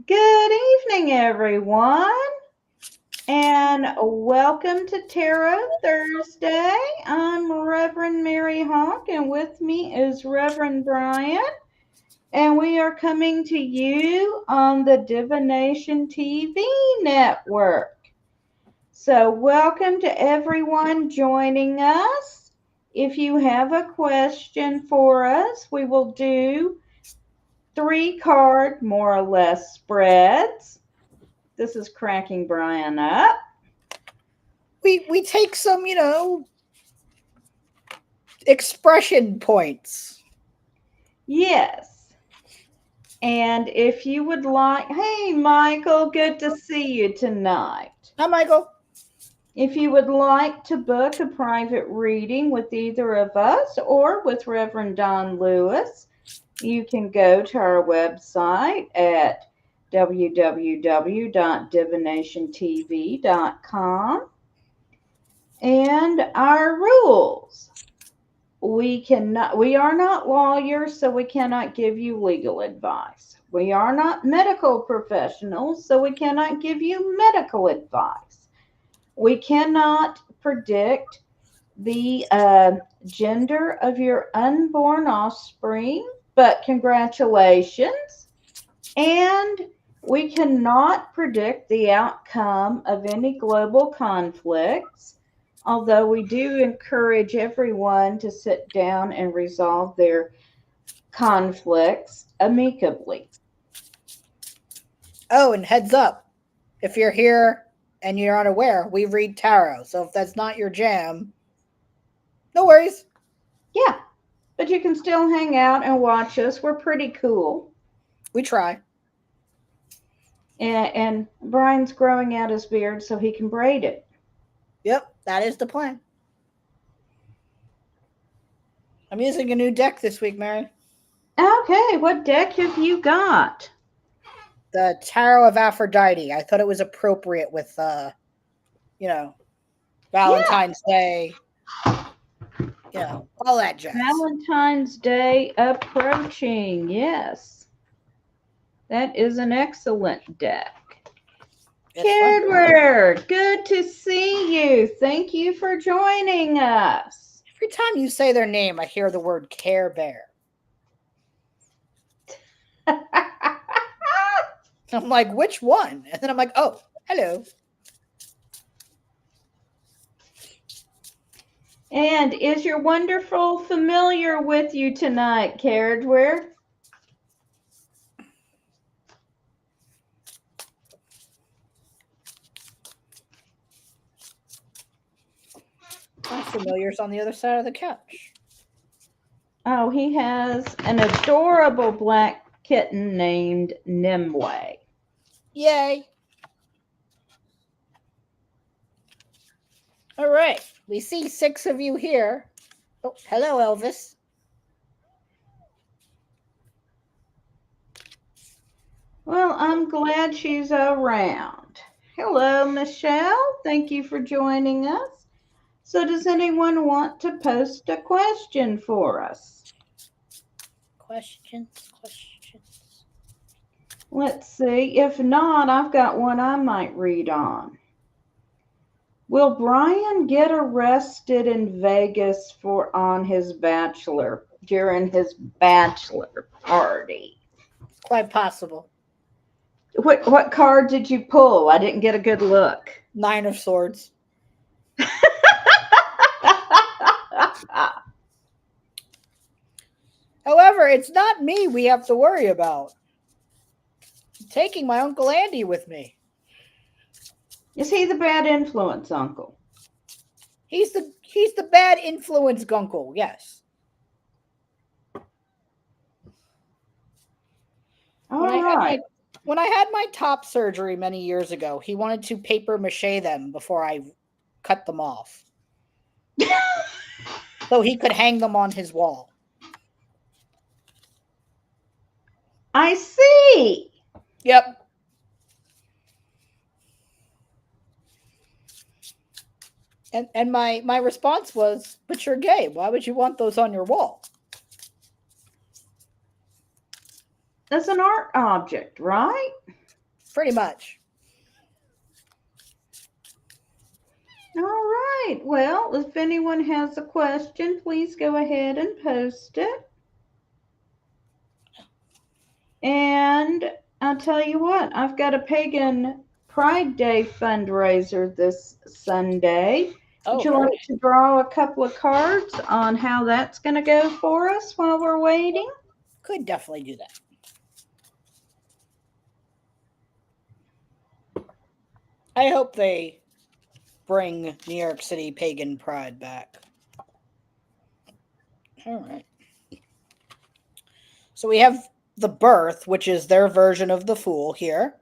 Good evening, everyone, and welcome to Tarot Thursday. I'm Reverend Mary Hawk, and with me is Reverend Bryan, and we are coming to you on the Divination TV network. So, welcome to everyone joining us. If you have a question for us, we will do 3 card, more or less, spreads. This is cracking Bryan up. We take some, expression points. Yes. And if you would like, hey, Michael, good to see you tonight. Hi, Michael. If you would like to book a private reading with either of us or with Reverend Don Lewis, you can go to our website at www.divinationtv.com. And our rules. We are not lawyers, so we cannot give you legal advice. We are not medical professionals, so we cannot give you medical advice. We cannot predict the gender of your unborn offspring, but congratulations. And we cannot predict the outcome of any global conflicts, although we do encourage everyone to sit down and resolve their conflicts amicably. Oh, and heads up, if you're here and you're unaware, we read tarot. So if that's not your jam, no worries. Yeah, but you can still hang out and watch us. We're pretty cool. We try. And Brian's growing out his beard so he can braid it. Yep, that is the plan. I'm using a new deck this week, Mary. Okay, what deck have you got? The Tarot of Aphrodite. I thought it was appropriate with, Yeah, Valentine's Day, all that jazz. Valentine's Day approaching. Yes, that is an excellent deck. It's fun. Kedward, good to see you. Thank you for joining us. Every time you say their name, I hear the word Care Bear. I'm like, which one? And then I'm like, oh, hello. And is your wonderful familiar with you tonight, Kedward? My familiar's on the other side of the couch. Oh, he has an adorable black kitten named Nimue. Yay. All right. We see 6 of you here. Oh, hello, Elvis. Well, I'm glad she's around. Hello, Michelle. Thank you for joining us. So, does anyone want to post a question for us? Questions. Let's see. If not, I've got one I might read on. Will Bryan get arrested in Vegas on his during his bachelor party? Quite possible. What card did you pull? I didn't get a good look. 9 of Swords. However, it's not me we have to worry about. I'm taking my Uncle Andy with me. Is he the bad influence uncle? He's the bad influence gunkle, yes. When I had my top surgery many years ago, he wanted to paper mache them before I cut them off. So he could hang them on his wall. I see. Yep. And my response was, but you're gay. Why would you want those on your wall? That's an art object, right? Pretty much. All right. Well, if anyone has a question, please go ahead and post it. And I'll tell you what, I've got a Pagan Pride Day fundraiser this Sunday. Would Oh, you very like nice. to draw a couple of cards on how that's going to go for us while we're waiting? Could definitely do that. I hope they bring New York City pagan pride back. All right. So we have the birth, which is their version of the fool here.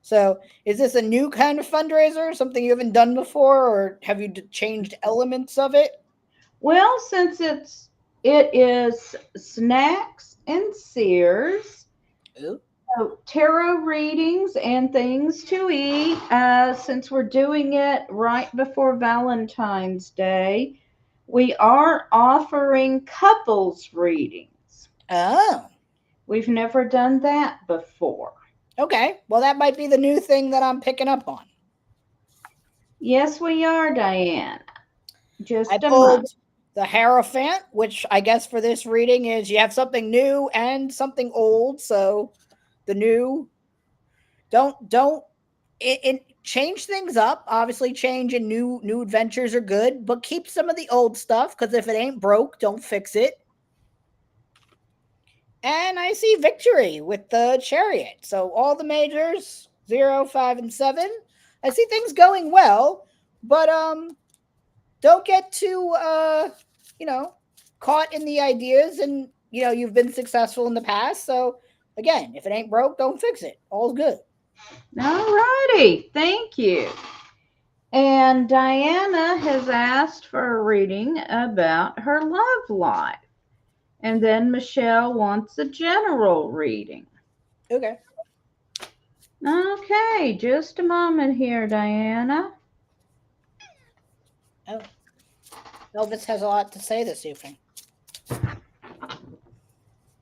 So is this a new kind of fundraiser, something you haven't done before, or have you changed elements of it? Well, since it is snacks and Sears, Ooh. so tarot readings and things to eat. Since we're doing it right before Valentine's Day, we are offering couples readings. Oh. We've never done that before. Okay. Well, that might be the new thing that I'm picking up on. Yes, we are, Diane. I Just a pulled moment. the Hierophant, which I guess for this reading is you have something new and something old. So the new don't it change things up. Obviously, change and new adventures are good, but keep some of the old stuff because if it ain't broke, don't fix it. And I see victory with the Chariot. So all the majors 0, 5, and 7. I see things going well, but don't get too you know caught in the ideas, and you've been successful in the past. So again, if it ain't broke, don't fix it. All's good. All righty. Thank you. And Diana has asked for a reading about her love life. And then Michelle wants a general reading. Okay. Okay, just a moment here, Diana. Oh, Elvis has a lot to say this evening.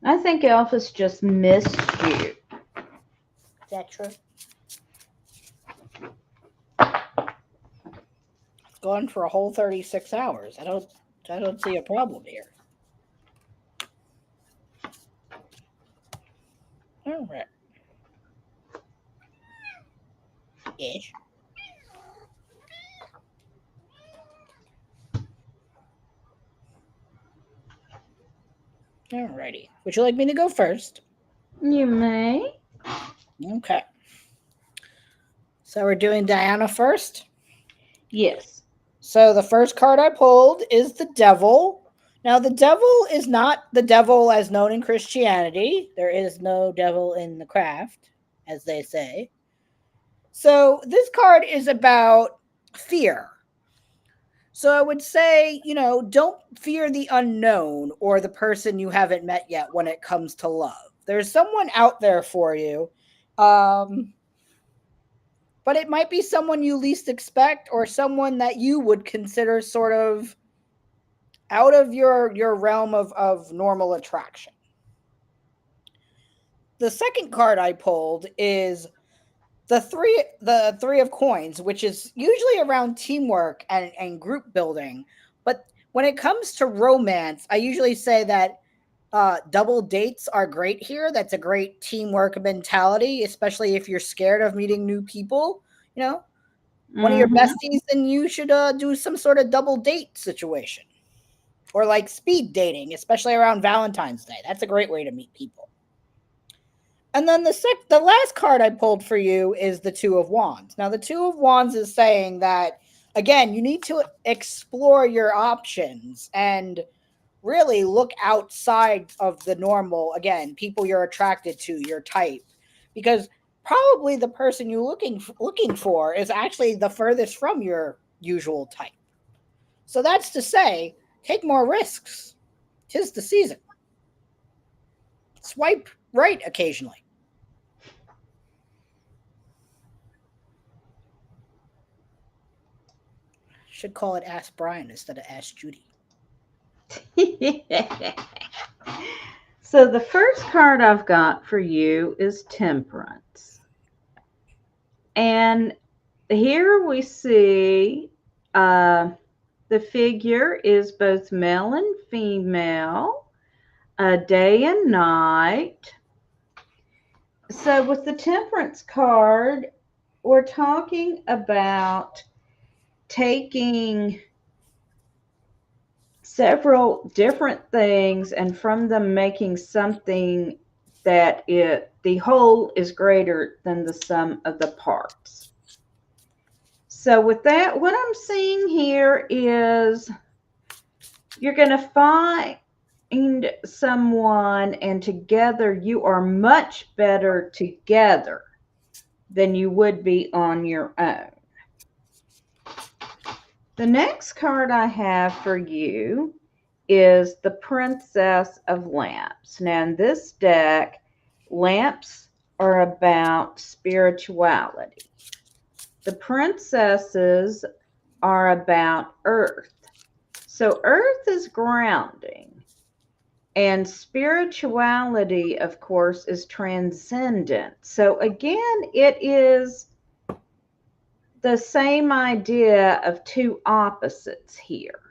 I think Elvis just missed you. Is that true? Gone for a whole 36 hours. I don't see a problem here. All right. Ish. Alrighty. Would you like me to go first? You may. Okay. So we're doing Diana first. Yes. So the first card I pulled is the devil. Now, the devil is not the devil as known in Christianity. There is no devil in the craft, as they say. So this card is about fear. So I would say, don't fear the unknown or the person you haven't met yet when it comes to love. There's someone out there for you. Um, but it might be someone you least expect or someone that you would consider sort of out of your realm of normal attraction. The second card I pulled is the three of coins, which is usually around teamwork and group building. But when it comes to romance, I usually say that double dates are great here. That's a great teamwork mentality, especially if you're scared of meeting new people. One of your Mm-hmm. besties, then you should do some sort of double date situation, or like speed dating, especially around Valentine's Day. That's a great way to meet people. And then the last card I pulled for you is the Two of Wands. Now, the Two of Wands is saying that again, you need to explore your options and really look outside of the normal, again, people you're attracted to, your type, because probably the person you're looking for is actually the furthest from your usual type. So that's to say, take more risks. 'Tis the season. Swipe right occasionally. Should call it Ask Bryan instead of Ask Judy. So the first card I've got for you is Temperance. And here we see uh, the figure is both male and female, day and night. So with the Temperance card, we're talking about taking several different things and from them making something that the whole is greater than the sum of the parts. So with that, what I'm seeing here is you're going to find someone, and together you are much better together than you would be on your own. The next card I have for you is the Princess of Lamps. Now, in this deck, lamps are about spirituality. The princesses are about earth. So, earth is grounding, and spirituality, of course, is transcendent. So, again, it is the same idea of two opposites here.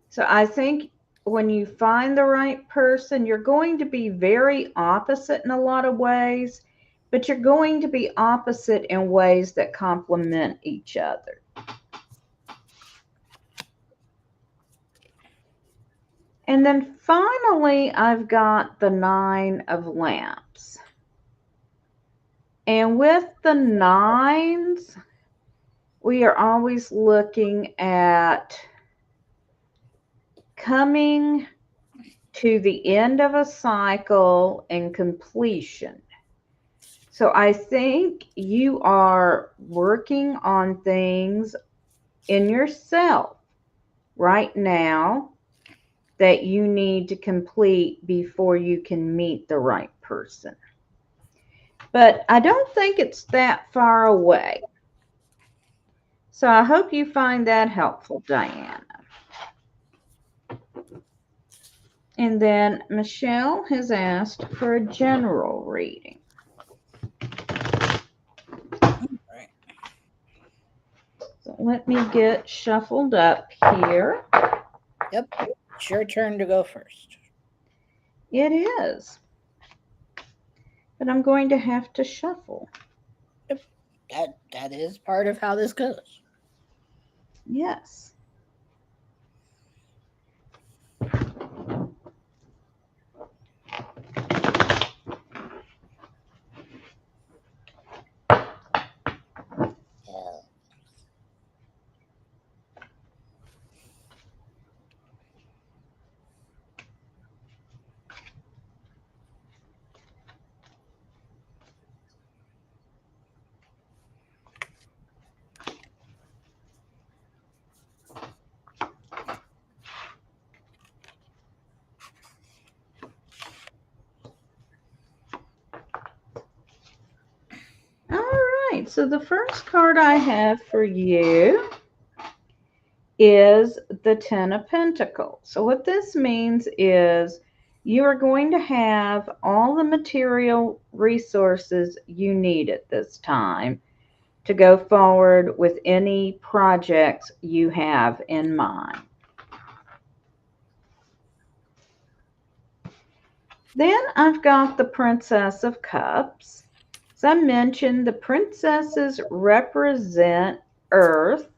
So I think when you find the right person, you're going to be very opposite in a lot of ways, but you're going to be opposite in ways that complement each other. And then finally, I've got the Nine of Lamps. And with the nines, we are always looking at coming to the end of a cycle and completion. So I think you are working on things in yourself right now that you need to complete before you can meet the right person. But I don't think it's that far away. So I hope you find that helpful, Diana. And then Michelle has asked for a general reading. Right. So let me get shuffled up here. Yep. It's your turn to go first. It is. But I'm going to have to shuffle. Yep. That is part of how this goes. Yes. All right. So the first card I have for you is the Ten of Pentacles. So what this means is you are going to have all the material resources you need at this time to go forward with any projects you have in mind. Then I've got the Princess of Cups. As I mentioned, the princesses represent earth.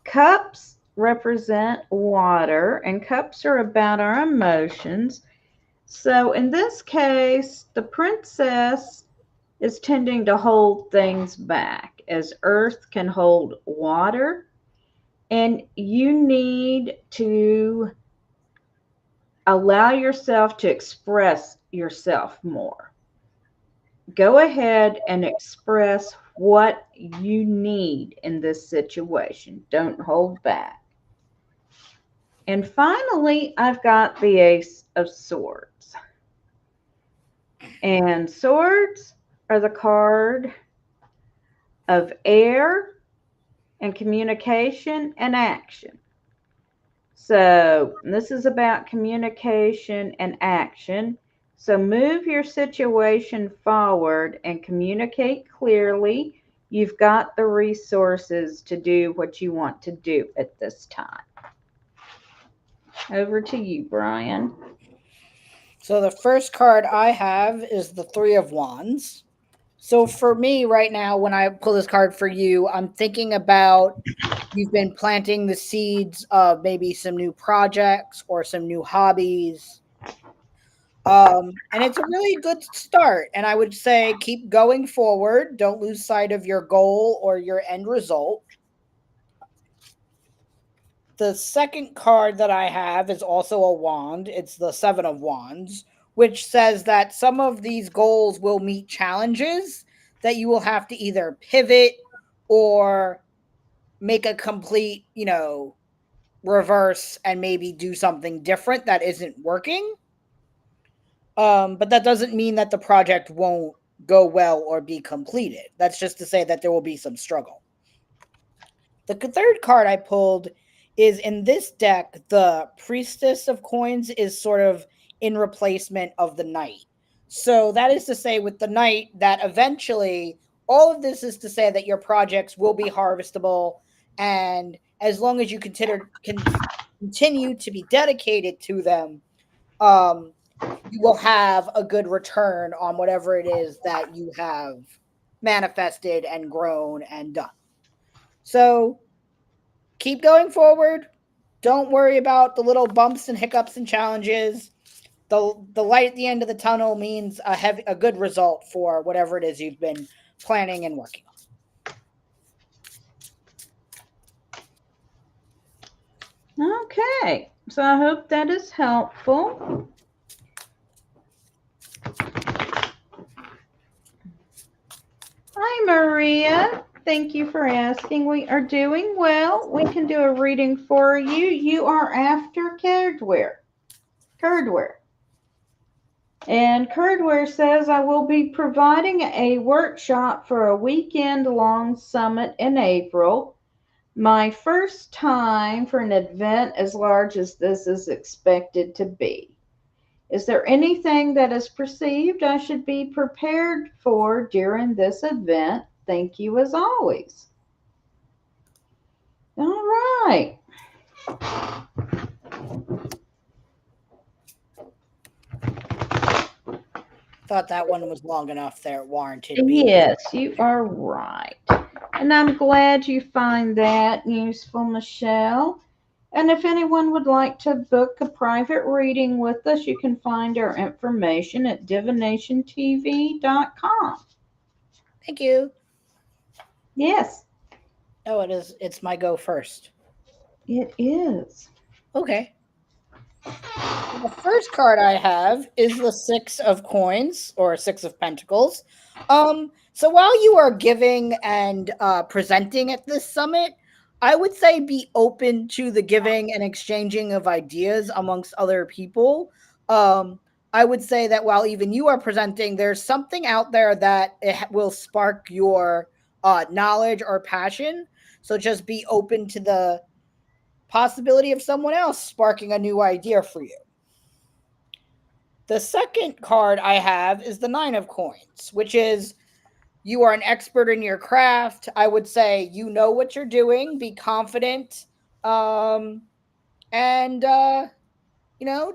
Cups represent water, and cups are about our emotions. So in this case, the princess is tending to hold things back as earth can hold water, and you need to allow yourself to express yourself more. Go ahead and express what you need in this situation. Don't hold back. And finally, I've got the Ace of Swords. And swords are the card of air and communication and action. So this is about communication and action. So move your situation forward and communicate clearly. You've got the resources to do what you want to do at this time. Over to you, Bryan. So the first card I have is the Three of Wands. So for me right now, when I pull this card for you, I'm thinking about you've been planting the seeds of maybe some new projects or some new hobbies. And it's a really good start. And I would say keep going forward. Don't lose sight of your goal or your end result. The second card that I have is also a wand. It's the Seven of Wands, which says that some of these goals will meet challenges that you will have to either pivot or make a complete, reverse and maybe do something different that isn't working. But that doesn't mean that the project won't go well or be completed. That's just to say that there will be some struggle. The third card I pulled is in this deck, the Priestess of Coins is sort of in replacement of the Knight. So that is to say, with the Knight, that eventually all of this is to say that your projects will be harvestable. And as long as you continue to be dedicated to them, um, you will have a good return on whatever it is that you have manifested and grown and done. So keep going forward. Don't worry about the little bumps and hiccups and challenges. The light at the end of the tunnel means a good result for whatever it is you've been planning and working on. Okay, so I hope that is helpful. Hi, Maria. Thank you for asking. We are doing well. We can do a reading for you. You are after Cardware. Cardware. And Cardware says, I will be providing a workshop for a weekend long summit in April. My first time for an event as large as this is expected to be. Is there anything that is perceived I should be prepared for during this event? Thank you as always. All right. Thought that one was long enough there, warranted being. Yes, you are right. And I'm glad you find that useful, Michelle. And if anyone would like to book a private reading with us, you can find our information at divinationtv.com. Thank you. Yes, Oh, it is. It's my go first. it is. Okay. The first card I have is the Six of Coins or Six of Pentacles. So while you are giving and presenting at this summit, I would say be open to the giving and exchanging of ideas amongst other people. I would say that while even you are presenting, there's something out there that it will spark your knowledge or passion. So just be open to the possibility of someone else sparking a new idea for you. The second card I have is the Nine of Coins, which is you are an expert in your craft. I would say you know what you're doing, be confident, and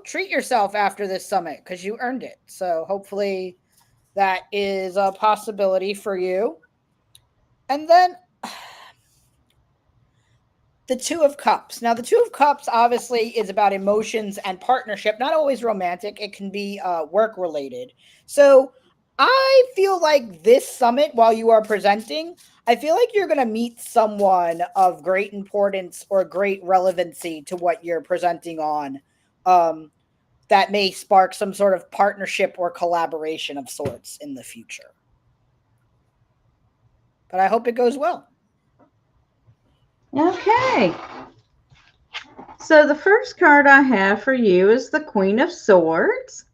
treat yourself after this summit because you earned it. So hopefully that is a possibility for you. And then the Two of Cups. Now, the Two of Cups obviously is about emotions and partnership, not always romantic. It can be work related. So I feel like this summit, while you are presenting, I feel like you're going to meet someone of great importance or great relevancy to what you're presenting on, that may spark some sort of partnership or collaboration of sorts in the future. But I hope it goes well. Okay. So the first card I have for you is the Queen of Swords.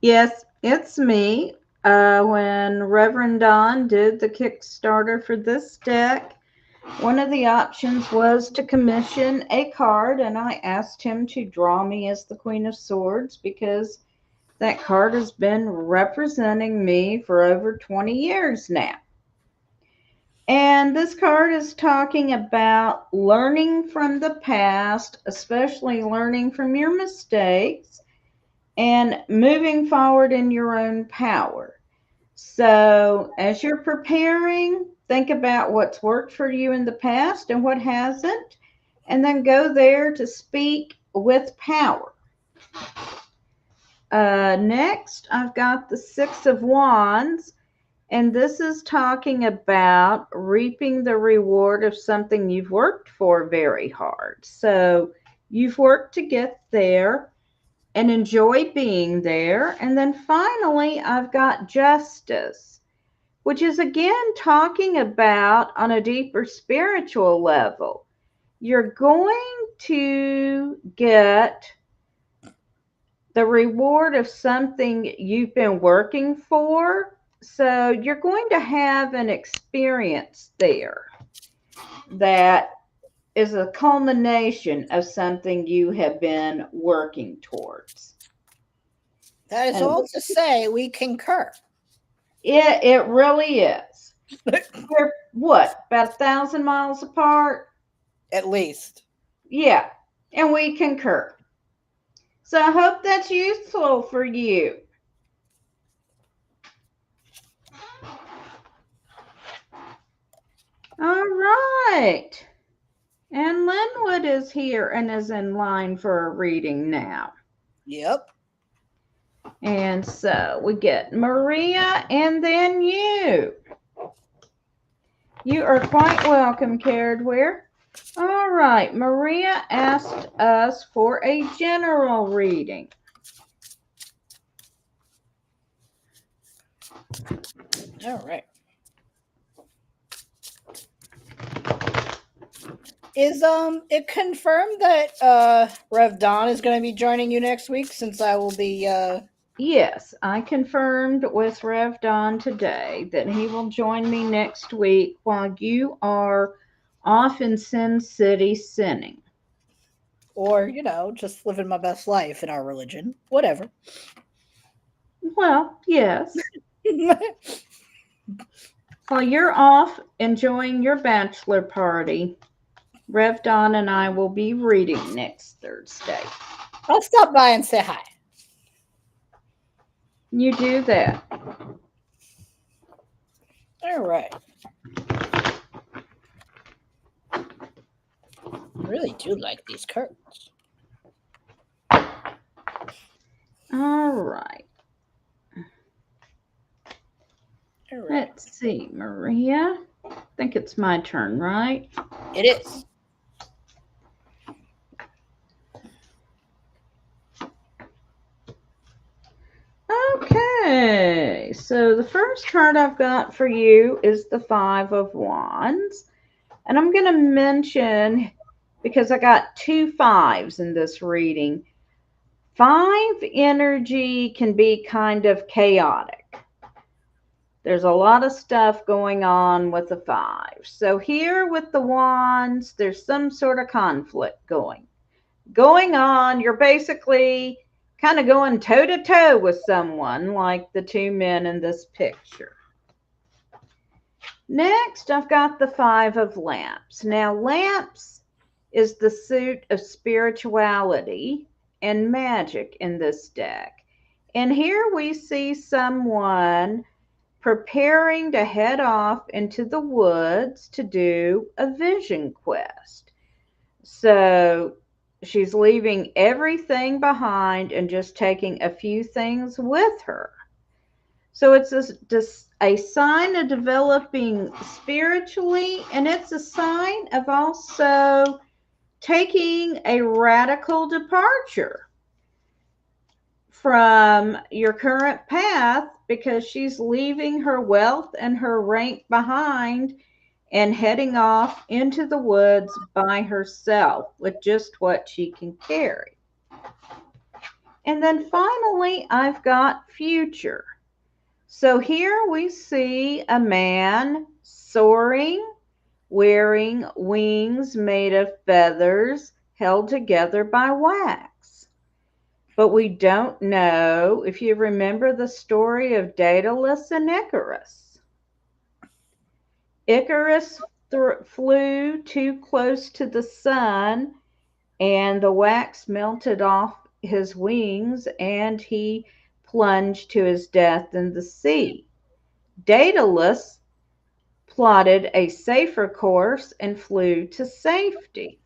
Yes, it's me. When Reverend Don did the Kickstarter for this deck, one of the options was to commission a card, and I asked him to draw me as the Queen of Swords because That card has been representing me for over 20 years now. And this card is talking about learning from the past, especially learning from your mistakes and moving forward in your own power. So, as you're preparing, think about what's worked for you in the past and what hasn't, and then go there to speak with power. Next, I've got the Six of Wands, and this is talking about reaping the reward of something you've worked for very hard. So, you've worked to get there and enjoy being there. And then finally, I've got Justice, which is again talking about on a deeper spiritual level. You're going to get the reward of something you've been working for. So you're going to have an experience there that is a culmination of something you have been working towards. That is And all to say we concur. it really is. We're what, about 1,000 miles apart? At least. Yeah, and we concur. So I hope that's useful for you. All right. And Linwood is here and is in line for a reading now. Yep. And so we get Maria and then you. You are quite welcome, Caredware. All right, Maria asked us for a general reading. All right. Is it confirmed that Rev Don is going to be joining you next week since I will be Yes, I confirmed with Rev Don today that he will join me next week while you are off in Sin City sinning. or, just living my best life in our religion. Whatever. Well, yes. While you're off enjoying your bachelor party, Rev Don and I will be reading next Thursday. I'll stop by and say hi. You do that. All right. I really do like these curtains. All right. All right. Let's see, Maria. I think it's my turn, right? It is. Okay, so the first card I've got for you is the Five of Wands. And I'm going to mention, because I got two fives in this reading, five energy can be kind of chaotic. There's a lot of stuff going on with the five. So here with the wands, there's some sort of conflict going on. You're basically kind of going toe to toe with someone like the two men in this picture. Next, I've got the Five of Lamps. Now, lamps is the suit of spirituality and magic in this deck. And here we see someone preparing to head off into the woods to do a vision quest. So she's leaving everything behind and just taking a few things with her. So it's a sign of developing spiritually, and it's a sign of also taking a radical departure from your current path because she's leaving her wealth and her rank behind and heading off into the woods by herself with just what she can carry. And then finally, I've got future. So here we see a man soaring, wearing wings made of feathers held together by wax. but we don't know if you remember the story of Daedalus and Icarus. Icarus flew too close to the sun, and the wax melted off his wings, and he plunged to his death in the sea. Daedalus plotted a safer course and flew to safety.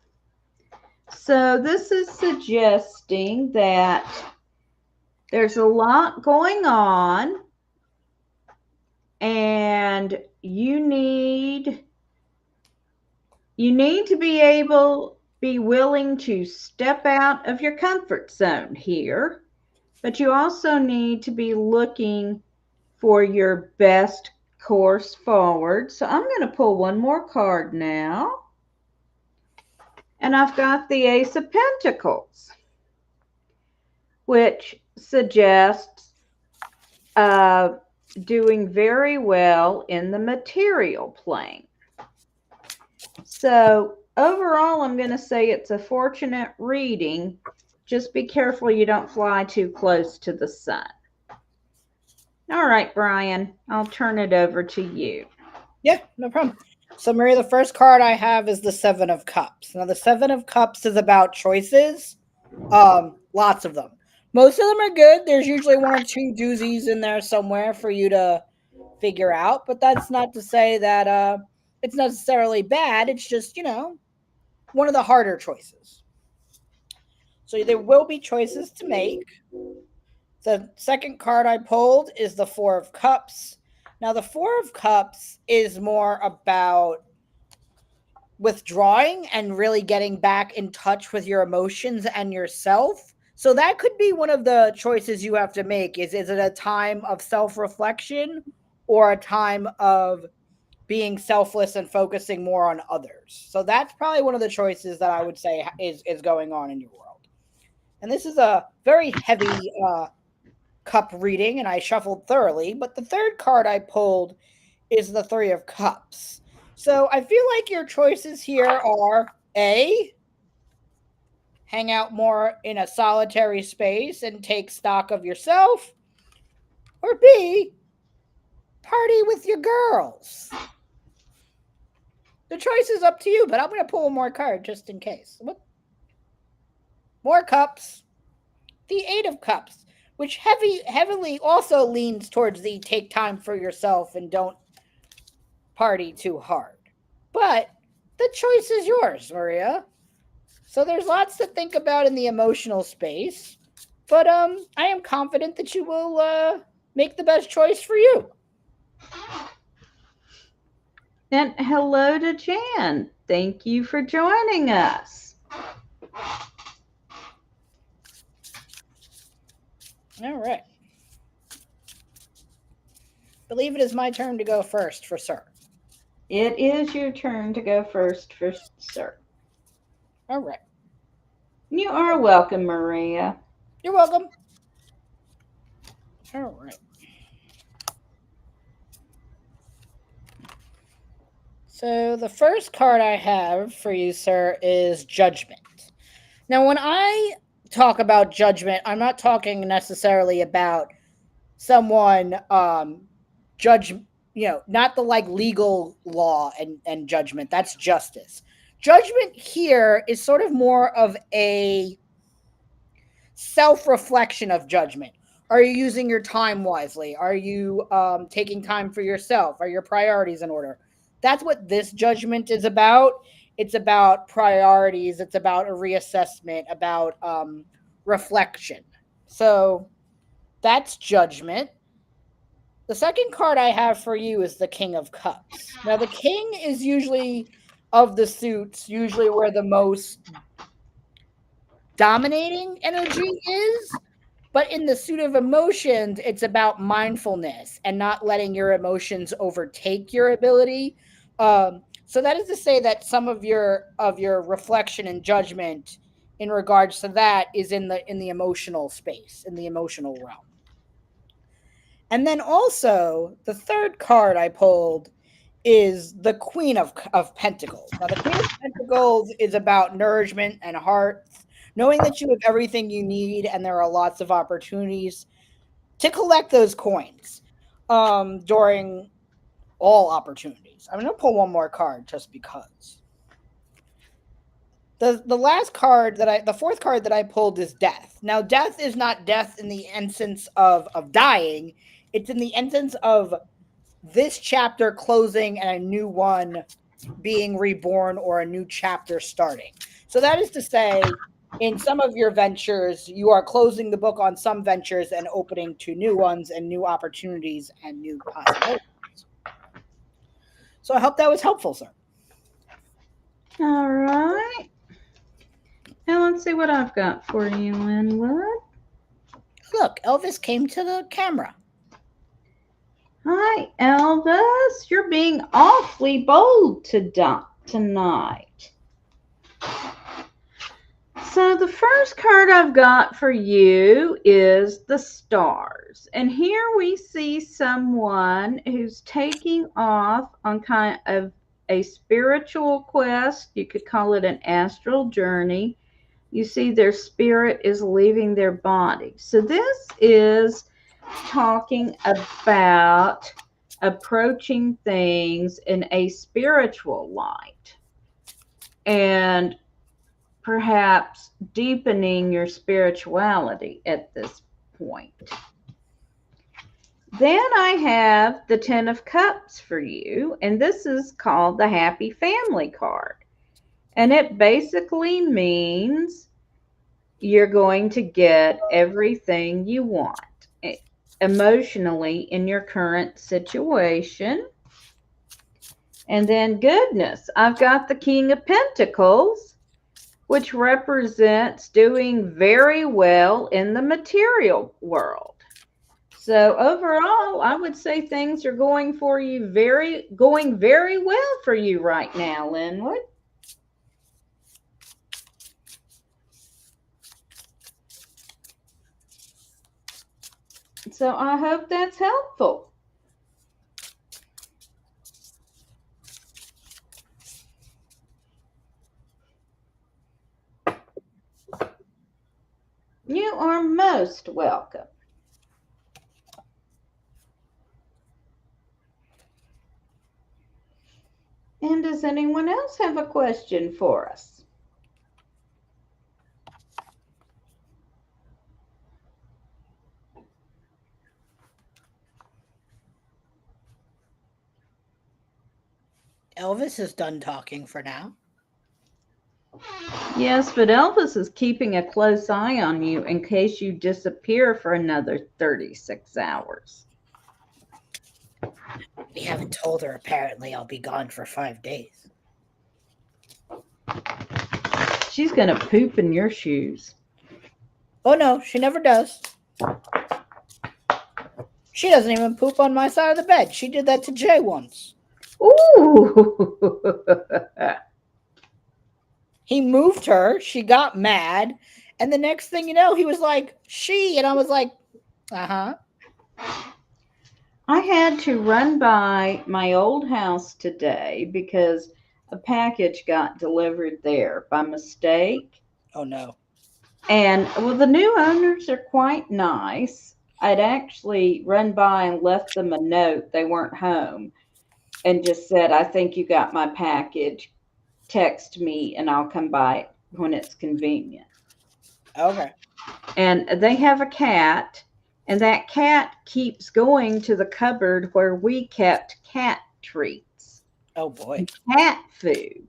So, this is suggesting that there's a lot going on, and you need to be willing to step out of your comfort zone here, but you also need to be looking for your best course forward. So I'm going to pull one more card now. And I've got the Ace of Pentacles, which suggests doing very well in the material plane. So overall, I'm going to say it's a fortunate reading. Just be careful you don't fly too close to the sun. All right, Bryan, I'll turn it over to you. Yeah, no problem. So, Maria, the first card I have is the Seven of Cups. Now, the Seven of Cups is about choices. Lots of them. Most of them are good. There's usually one or two doozies in there somewhere for you to figure out, but that's not to say that it's necessarily bad. It's just, one of the harder choices. So there will be choices to make. The second card I pulled is the Four of Cups. Now, the Four of Cups is more about withdrawing and really getting back in touch with your emotions and yourself. So that could be one of the choices you have to make. Is it a time of self-reflection or a time of being selfless and focusing more on others? So that's probably one of the choices that I would say is going on in your world. And this is a very heavy cup reading, and I shuffled thoroughly. But the third card I pulled is the Three of Cups. So I feel like your choices here are A, hang out more in a solitary space and take stock of yourself, or B, party with your girls. The choice is up to you, but I'm going to pull one more card just in case. What? More cups. The Eight of Cups, which heavily also leans towards the take time for yourself and don't party too hard. But the choice is yours, Maria. So there's lots to think about in the emotional space. But I am confident that you will make the best choice for you. And hello to Jan. Thank you for joining us. All right. Believe it is my turn to go first for Sir. It is your turn to go first for Sir. All right. You are welcome, Maria. You're welcome. All right. So the first card I have for you, Sir, is Judgment. Now, when I talk about judgment, I'm not talking necessarily about someone judge, not the like legal law and judgment. That's justice. Judgment here is sort of more of a self-reflection of judgment. Are you using your time wisely? Are you taking time for yourself? Are your priorities in order? That's what this judgment is about. It's about priorities. It's about a reassessment, about reflection. So that's judgment. The second card I have for you is the King of Cups. Now, the King is usually, of the suits, usually where the most dominating energy is. But in the suit of emotions, it's about mindfulness and not letting your emotions overtake your ability. So that is to say that some of your reflection and judgment in regards to that is in the emotional space, in the emotional realm. And then also the third card I pulled is the Queen of Pentacles. Now the Queen of Pentacles is about nourishment and heart, knowing that you have everything you need and there are lots of opportunities to collect those coins during all opportunities. I'm going to pull one more card just because. The fourth card that I pulled is death. Now, death is not death in the essence of dying. It's in the essence of this chapter closing and a new one being reborn or a new chapter starting. So that is to say, in some of your ventures, you are closing the book on some ventures and opening to new ones and new opportunities and new possibilities. So I hope that was helpful, sir. All right. Now let's see what I've got for you, Linwood. Look, Elvis came to the camera. Hi, Elvis. You're being awfully bold tonight. So the first card I've got for you is the stars. And here we see someone who's taking off on kind of a spiritual quest. You could call it an astral journey. You see their spirit is leaving their body. So this is talking about approaching things in a spiritual light and perhaps deepening your spirituality at this point. Then I have the Ten of Cups for you, and this is called the Happy Family card. And it basically means you're going to get everything you want emotionally in your current situation. And then goodness, I've got the King of Pentacles, which represents doing very well in the material world. So overall, I would say things are going very well for you right now, Linwood. So I hope that's helpful. You are most welcome. And does anyone else have a question for us? Elvis is done talking for now. Yes, but Elvis is keeping a close eye on you in case you disappear for another 36 hours. We haven't told her, apparently, I'll be gone for 5 days. She's going to poop in your shoes. Oh, no, she never does. She doesn't even poop on my side of the bed. She did that to Jay once. Ooh. He moved her. She got mad. And the next thing you know, he was like, she. And I was like, uh-huh. I had to run by my old house today because a package got delivered there by mistake. Oh, no. And well, the new owners are quite nice. I'd actually run by and left them a note. They weren't home and just said, I think you got my package. Text me and I'll come by when it's convenient. Okay. And they have a cat, and that cat keeps going to the cupboard where we kept cat treats. Oh, boy. Cat food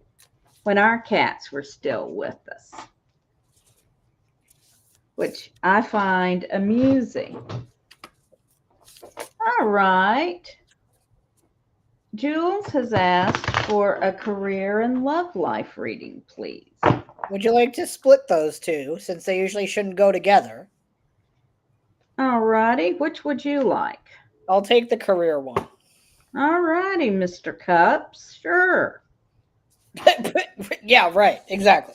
when our cats were still with us, which I find amusing. All right. Jules has asked for a career and love life reading, please. Would you like to split those two, since they usually shouldn't go together? All righty. Which would you like? I'll take the career one. All righty, Mr. Cups. Sure. Yeah, right. Exactly.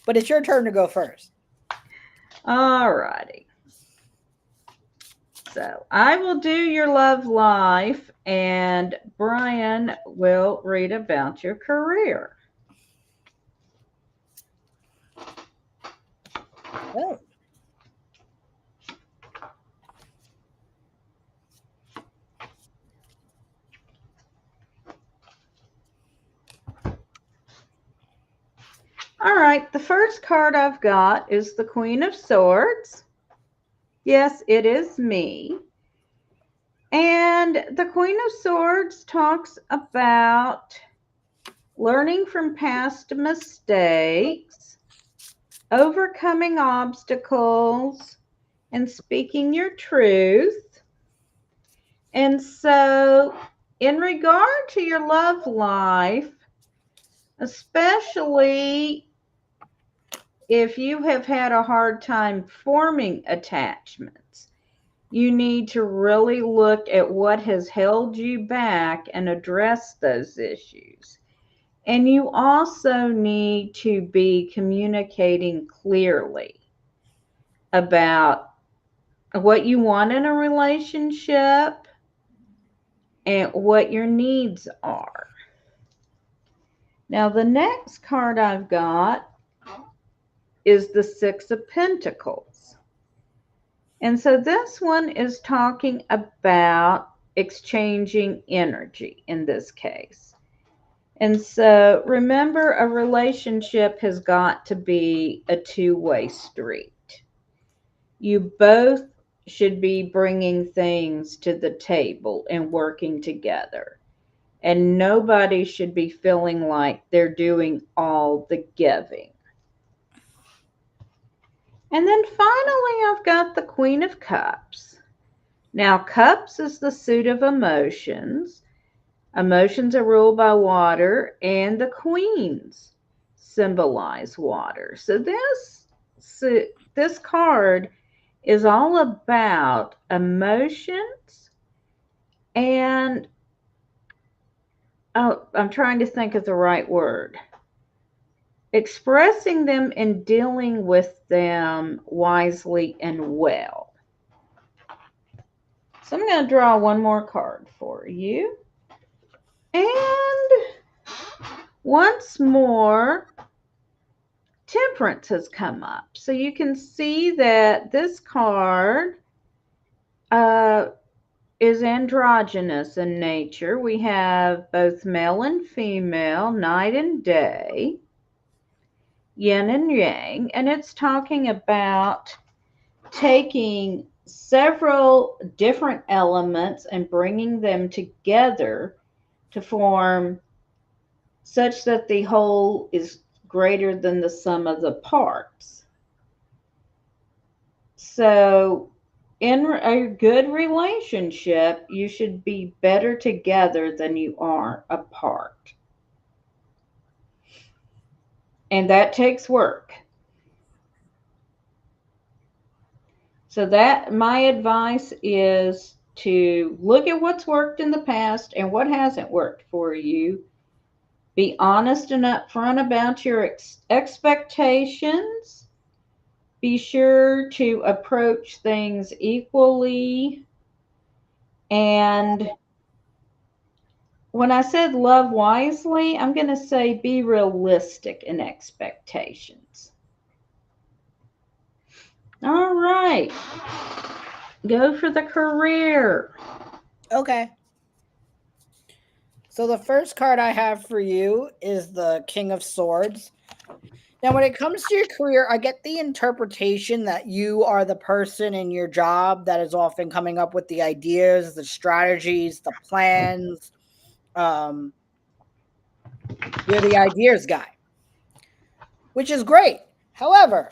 But it's your turn to go first. All righty. So I will do your love life, and Bryan will read about your career. Oh, All right, the first card I've got is the Queen of Swords. Yes, it is me. And the Queen of Swords talks about learning from past mistakes, overcoming obstacles, and speaking your truth. And so, in regard to your love life, especially if you have had a hard time forming attachments, you need to really look at what has held you back and address those issues. And you also need to be communicating clearly about what you want in a relationship and what your needs are. Now, the next card I've got is the Six of Pentacles. And so this one is talking about exchanging energy in this case. And so remember, a relationship has got to be a two-way street. You both should be bringing things to the table and working together. And nobody should be feeling like they're doing all the giving. And then finally, I've got the Queen of Cups. Now, cups is the suit of emotions. Emotions are ruled by water, and the queens symbolize water. So this card is all about emotions and, oh, I'm trying to think of the right word. Expressing them and dealing with them wisely and well. So I'm going to draw one more card for you. And once more, Temperance has come up. So you can see that this card uh, is androgynous in nature. We have both male and female, night and day, yin and yang, and it's talking about taking several different elements and bringing them together to form such that the whole is greater than the sum of the parts. So, in a good relationship, you should be better together than you are apart. And that takes work. So that my advice is to look at what's worked in the past and what hasn't worked for you. Be honest and upfront about your expectations. Be sure to approach things equally. And when I said love wisely, I'm going to say be realistic in expectations. All right. Go for the career. okay. So the first card I have for you is the King of Swords. Now, when it comes to your career, I get the interpretation that you are the person in your job that is often coming up with the ideas, the strategies, the plans. Um, you're the ideas guy, which is great. However,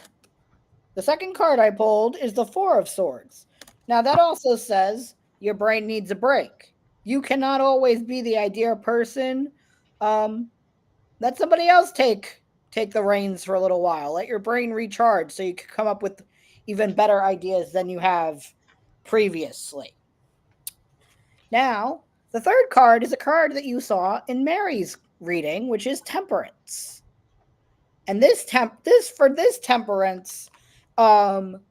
the second card I pulled is the Four of Swords. Now, that also says your brain needs a break. You cannot always be the idea person. Let somebody else take the reins for a little while. Let your brain recharge so you can come up with even better ideas than you have previously. Now, the third card is a card that you saw in Mary's reading, which is Temperance. And this temperance, um,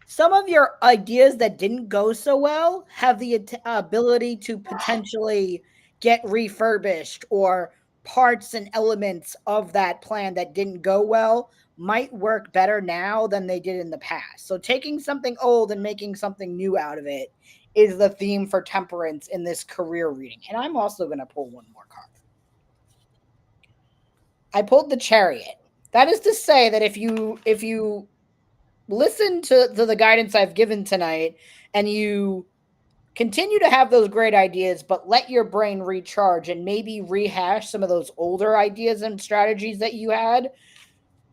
some of your ideas that didn't go so well have the ability to potentially get refurbished or parts and elements of that plan that didn't go well might work better now than they did in the past. So taking something old and making something new out of it is the theme for temperance in this career reading. And I'm also going to pull one more card. I pulled the Chariot. That is to say that if you listen to the guidance I've given tonight and you continue to have those great ideas, but let your brain recharge and maybe rehash some of those older ideas and strategies that you had,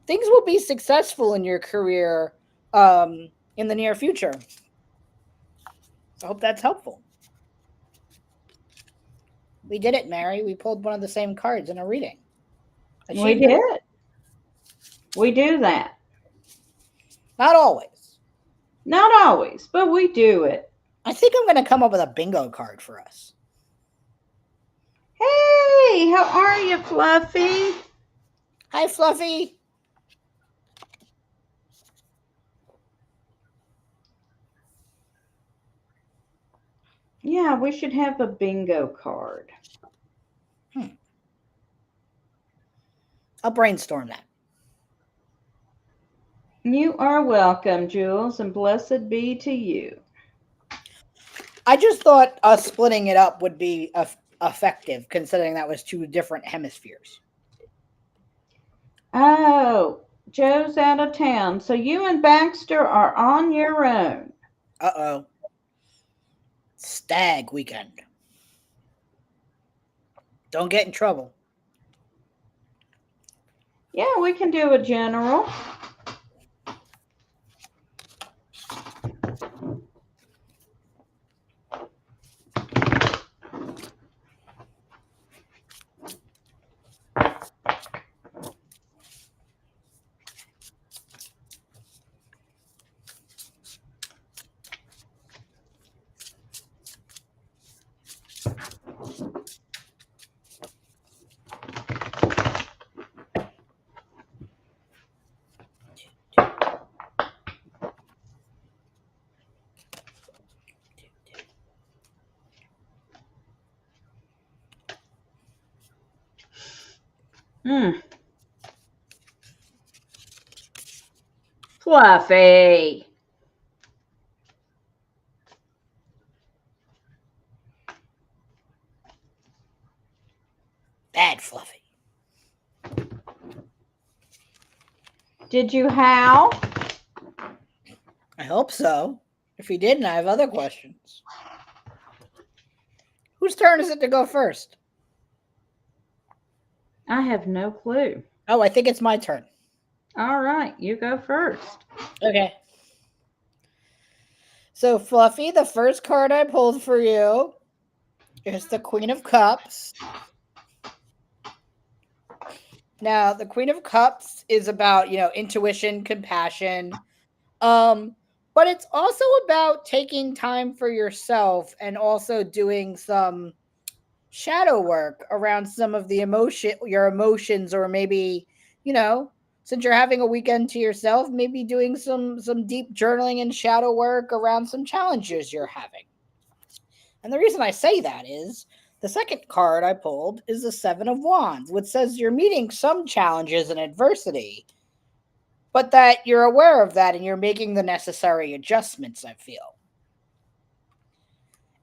things will be successful in your career in the near future. I hope that's helpful. We did it, Mary. We pulled one of the same cards in a reading. We Achievement. did. We do that. Not always. Not always, but we do it. I think I'm going to come up with a bingo card for us. Hey, how are you, Fluffy? Hi, Fluffy. Yeah, we should have a bingo card. I'll brainstorm that. You are welcome, Jules, and blessed be to you. I just thought us splitting it up would be effective, considering that was two different hemispheres. Oh, Joe's out of town, so you and Baxter are on your own. Uh-oh. Stag weekend. Don't get in trouble. Yeah, we can do a general. Fluffy. Bad Fluffy. Did you howl? I hope so. If he didn't, I have other questions. Whose turn is it to go first? I have no clue. Oh, I think it's my turn. All right, you go first. Okay. So, Fluffy, the first card I pulled for you is the Queen of Cups. Now, the Queen of Cups is about, intuition, compassion. But it's also about taking time for yourself and also doing some shadow work around some of your emotions, or maybe, since you're having a weekend to yourself, maybe doing some deep journaling and shadow work around some challenges you're having. And the reason I say that is the second card I pulled is the Seven of Wands, which says you're meeting some challenges and adversity, but that you're aware of that and you're making the necessary adjustments, I feel.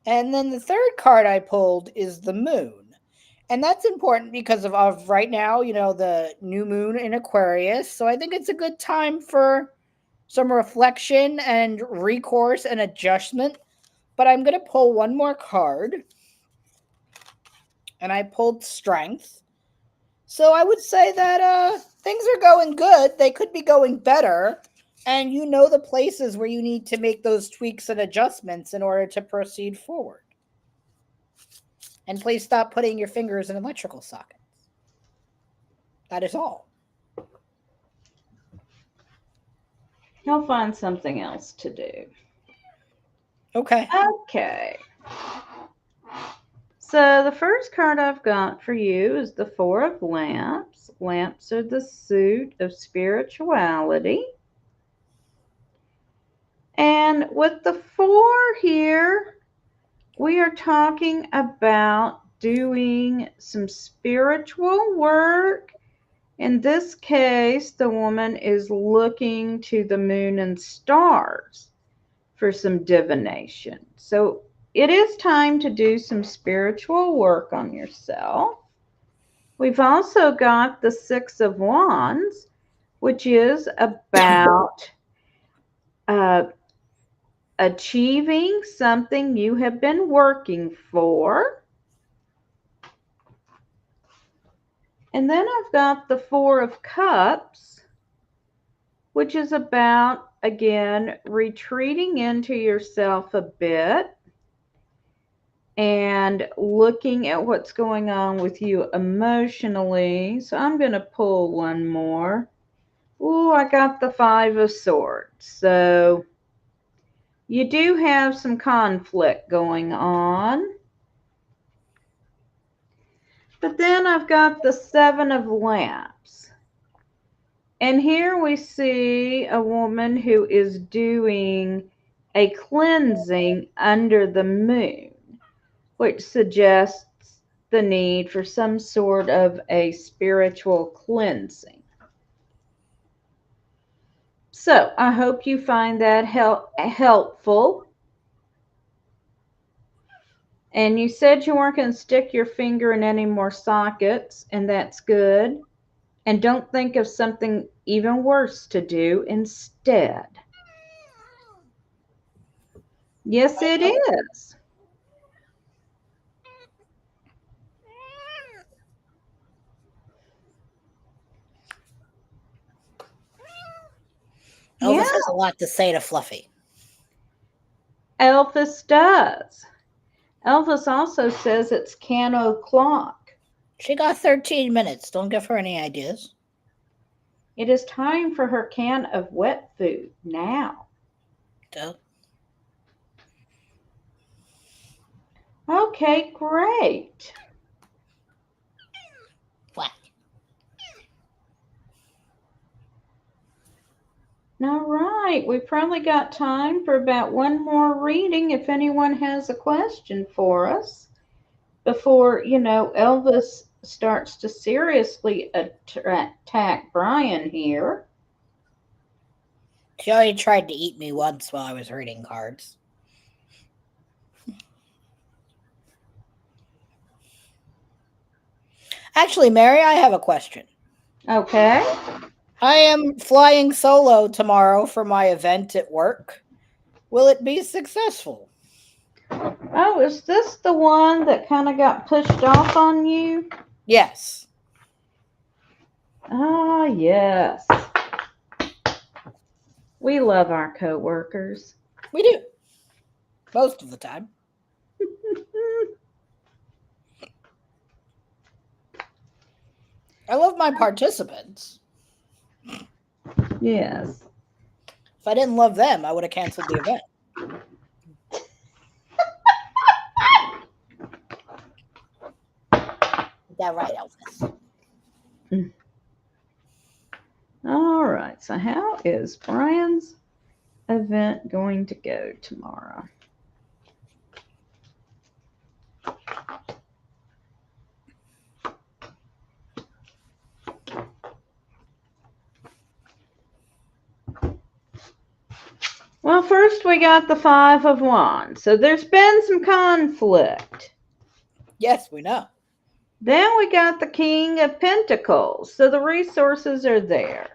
And then the third card I pulled is the Moon. And that's important because of right now, the new moon in Aquarius. So I think it's a good time for some reflection and recourse and adjustment. But I'm going to pull one more card. And I pulled Strength. So I would say that things are going good. They could be going better. And you know the places where you need to make those tweaks and adjustments in order to proceed forward. And please stop putting your fingers in electrical sockets. That is all. He'll find something else to do. Okay. Okay. So the first card I've got for you is the Four of Lamps. Lamps are the suit of spirituality. And with the four here, we are talking about doing some spiritual work. In this case, the woman is looking to the moon and stars for some divination. So it is time to do some spiritual work on yourself. We've also got the Six of Wands, which is about uh, achieving something you have been working for. And then I've got the Four of Cups, which is about, again, retreating into yourself a bit and looking at what's going on with you emotionally. So I'm going to pull one more. Ooh, I got the Five of Swords. So you do have some conflict going on. But then I've got the Seven of Lamps. And here we see a woman who is doing a cleansing under the moon, which suggests the need for some sort of a spiritual cleansing. So I hope you find that helpful. And you said you weren't going to stick your finger in any more sockets, and that's good. And don't think of something even worse to do instead. Yes, it is. Elvis Yeah, has a lot to say to Fluffy. Elvis does. Elvis also says it's Cano o'clock. She got 13 minutes. Don't give her any ideas. It is time for her can of wet food now. Duh. Okay, great. What? All right, we probably got time for about one more reading if anyone has a question for us before, Elvis starts to seriously attack Bryan here. She already tried to eat me once while I was reading cards. Actually, Mary, I have a question. Okay. I am flying solo tomorrow for my event at work. Will it be successful? Oh, is this the one that kind of got pushed off on you? Yes. Ah, yes. We love our coworkers. We do. Most of the time. I love my participants. Yes. If I didn't love them, I would have canceled the event. Is that right, Elvis? All right. So how is Bryan's event going to go tomorrow? Well, first we got the Five of Wands. So there's been some conflict. Yes, we know. Then we got the King of Pentacles. So the resources are there.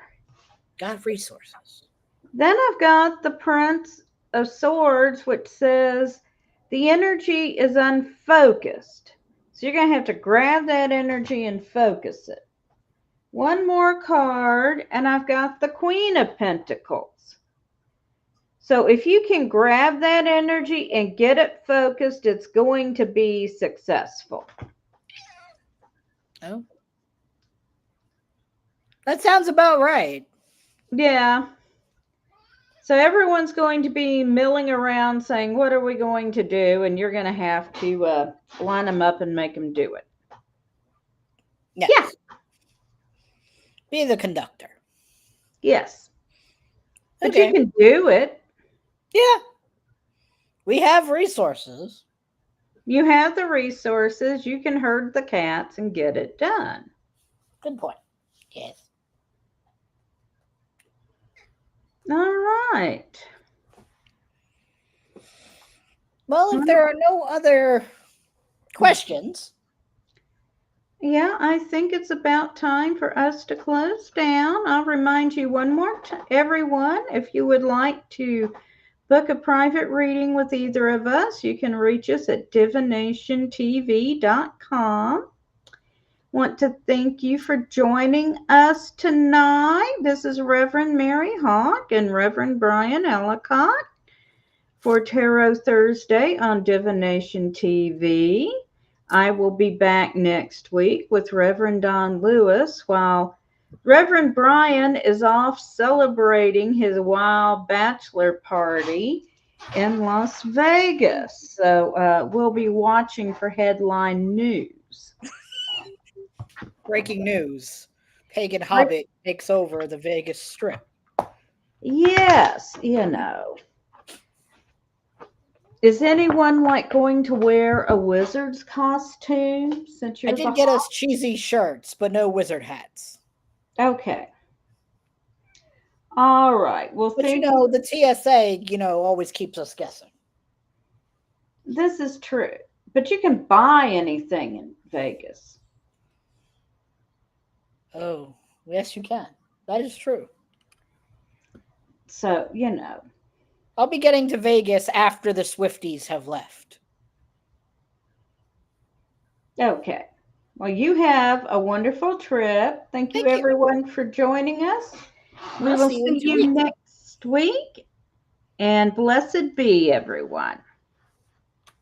Got resources. Then I've got the Prince of Swords, which says the energy is unfocused. So you're going to have to grab that energy and focus it. One more card, and I've got the Queen of Pentacles. So if you can grab that energy and get it focused, it's going to be successful. Oh. That sounds about right. Yeah. So everyone's going to be milling around saying, what are we going to do? And you're going to have to line them up and make them do it. Yes. Yeah. Be the conductor. Yes. But Okay. you can do it. Yeah. We have resources. You have the resources. You can herd the cats and get it done. Good point. Yes. All right. Well, if there are no other questions, Yeah, I think it's about time for us to close down. I'll remind you one more time, everyone, if you would like to book a private reading with either of us, you can reach us at divinationtv.com. Want to thank you for joining us tonight. This is Reverend Mary Hawk and Reverend Bryan Ellicott for Tarot Thursday on Divination TV. I will be back next week with Reverend Don Lewis while Reverend Bryan is off celebrating his wild bachelor party in Las Vegas. So we'll be watching for headline news. breaking news. Pagan Hobbit takes over the Vegas Strip. Yes, you know. Is anyone like going to wear a wizard's costume since I you're the did get us cheesy shirts, but no wizard hats. Okay. All right. Well, But thank you. the TSA, always keeps us guessing. This is true. But you can buy anything in Vegas. Oh, yes, you can. That is true. So, you know. I'll be getting to Vegas after the Swifties have left. Okay. Well, you have a wonderful trip. Thank you, Thank you. everyone, for joining us. We I'll will see you in see two you weeks. next week. And blessed be, everyone.